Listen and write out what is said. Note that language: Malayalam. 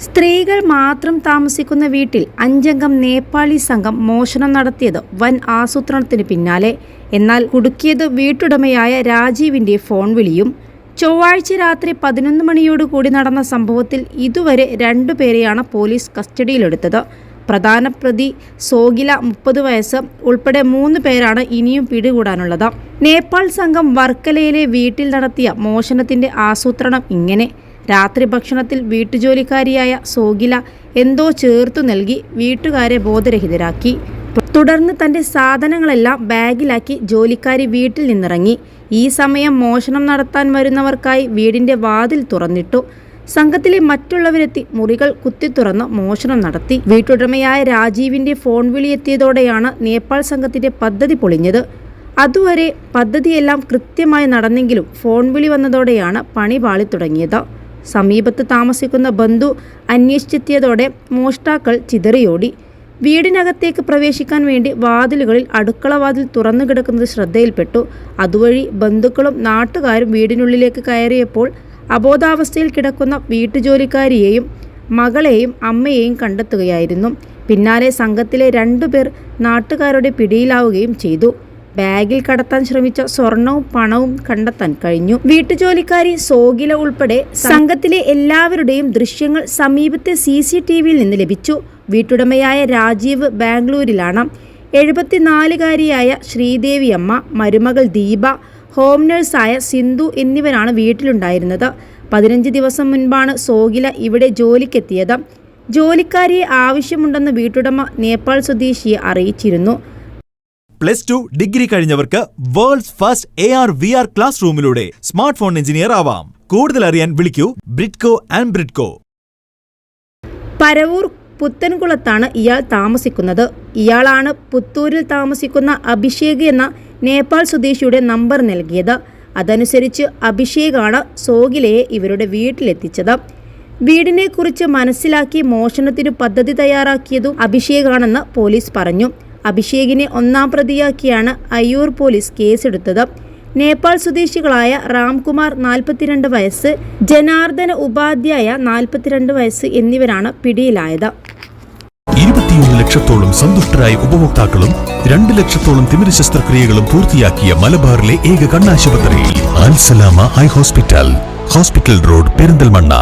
സ്ത്രീകൾ മാത്രം താമസിക്കുന്ന വീട്ടിൽ 5 അംഗം നേപ്പാളി സംഘം മോഷണം നടത്തിയത് വൻ ആസൂത്രണത്തിന് പിന്നാലെ. എന്നാൽ കുടുക്കിയത് വീട്ടുടമയായ രാജീവിന്റെ ഫോൺ വിളിയും. ചൊവ്വാഴ്ച രാത്രി 11 മണിയോടുകൂടി നടന്ന സംഭവത്തിൽ ഇതുവരെ 2 പേരെയാണ് പോലീസ് കസ്റ്റഡിയിലെടുത്തത്. പ്രധാന പ്രതി സോഗില 30 വയസ്സ് ഉൾപ്പെടെ 3 പേരാണ് ഇനിയും പിടികൂടാനുള്ളത്. നേപ്പാൾ സംഘം വർക്കലയിലെ വീട്ടിൽ നടത്തിയ മോഷണത്തിന്റെ ആസൂത്രണം ഇങ്ങനെ. രാത്രി ഭക്ഷണത്തിൽ വീട്ടുജോലിക്കാരിയായ സോഗില എന്തോ ചേർത്തു നൽകി വീട്ടുകാരെ ബോധരഹിതരാക്കി. തുടർന്ന് തന്റെ സാധനങ്ങളെല്ലാം ബാഗിലാക്കി ജോലിക്കാരി വീട്ടിൽ നിന്നിറങ്ങി. ഈ സമയം മോഷണം നടത്താൻ വരുന്നവർക്കായി വീടിന്റെ വാതിൽ തുറന്നിട്ടു. സംഘത്തിലെ മറ്റുള്ളവരെത്തി മുറികൾ കുത്തിത്തുറന്ന് മോഷണം നടത്തി. വീട്ടുടമയായ രാജീവിന്റെ ഫോൺ വിളിയെത്തിയതോടെയാണ് നേപ്പാൾ സംഘത്തിന്റെ പദ്ധതി പൊളിഞ്ഞത്. അതുവരെ പദ്ധതിയെല്ലാം കൃത്യമായി നടന്നെങ്കിലും ഫോൺ വിളി വന്നതോടെയാണ് പണി പാളി തുടങ്ങിയത്. സമീപത്ത് താമസിക്കുന്ന ബന്ധു അന്വേഷിച്ചെത്തിയതോടെ മോഷ്ടാക്കൾ ചിതറിയോടി. വീടിനകത്തേക്ക് പ്രവേശിക്കാൻ വേണ്ടി വാതിലുകളിൽ അടുക്കള വാതിൽ തുറന്നു കിടക്കുന്നത് ശ്രദ്ധയിൽപ്പെട്ടു. അതുവഴി ബന്ധുക്കളും നാട്ടുകാരും വീടിനുള്ളിലേക്ക് കയറിയപ്പോൾ അബോധാവസ്ഥയിൽ കിടക്കുന്ന വീട്ടുജോലിക്കാരിയെയും മകളെയും അമ്മയെയും കണ്ടെത്തുകയായിരുന്നു. പിന്നാലെ സംഘത്തിലെ 2 പേർ നാട്ടുകാരുടെ പിടിയിലാവുകയും ചെയ്തു. ബാഗിൽ കടത്താൻ ശ്രമിച്ച സ്വർണവും പണവും കണ്ടെത്താൻ കഴിഞ്ഞു. വീട്ടുജോലിക്കാരി സോഗില ഉൾപ്പെടെ സംഘത്തിലെ എല്ലാവരുടെയും ദൃശ്യങ്ങൾ സമീപത്തെ CCTVയിൽ നിന്ന് ലഭിച്ചു. വീട്ടുടമയായ രാജീവ് ബാംഗ്ലൂരിലാണ്. 74-കാരിയായ ശ്രീദേവി അമ്മ, മരുമകൾ ദീപ, ഹോം നഴ്സായ സിന്ധു എന്നിവരാണ് വീട്ടിലുണ്ടായിരുന്നത്. 15 ദിവസം മുൻപാണ് സോഗില ഇവിടെ ജോലിക്കെത്തിയത്. ജോലിക്കാരിയെ ആവശ്യമുണ്ടെന്ന് വീട്ടുടമ നേപ്പാൾ സ്വദേശിയെ അറിയിച്ചിരുന്നു. +2 ഡിഗ്രി കഴിഞ്ഞവർക്ക് വേൾഡ്സ് ഫസ്റ്റ് AR/VR ക്ലാസ് റൂമിലൂടെ സ്മാർട്ട് ഫോൺ എഞ്ചിനീയർ ആവാം. കൂടുതൽ അറിയാൻ വിളിക്കൂ ബ്രിഡ്കോ ആൻഡ് ബ്രിഡ്കോ. പരവൂർ പുത്തൻകുളത്താണ് ഇയാൾ താമസിക്കുന്നത്. ഇയാളാണ് പുത്തൂരിൽ താമസിക്കുന്ന അഭിഷേക് എന്ന നേപ്പാൾ സ്വദേശിയുടെ നമ്പർ നൽകിയത്. അതനുസരിച്ച് അഭിഷേകാണ് സോഗിലയെ ഇവരുടെ വീട്ടിലെത്തിച്ചത്. വീടിനെ കുറിച്ച് മനസ്സിലാക്കി മോഷണത്തിനു പദ്ധതി തയ്യാറാക്കിയതും അഭിഷേകാണെന്ന് പോലീസ് പറഞ്ഞു. അഭിഷേകിനെ 1-ാം പ്രതിയാക്കിയാണ് അയ്യൂർ പോലീസ് കേസെടുത്തത്. നേപ്പാൾ സ്വദേശികളായ രാംകുമാർ 42 വയസ്സ്, ജനാർദ്ദന ഉപാധ്യായ 42 വയസ്സ് എന്നിവരാണ് പിടിയിലായത്. 21 ലക്ഷത്തോളം സന്തുഷ്ടരായ ഉപഭോക്താക്കളും 2 ലക്ഷത്തോളം തിമിര ശസ്ത്രക്രിയകളും പൂർത്തിയാക്കിയ മലബാറിലെ ഏക കണ്ണാശുപത്രി Al Salama eye hospital, hospital road, Perinthalmanna.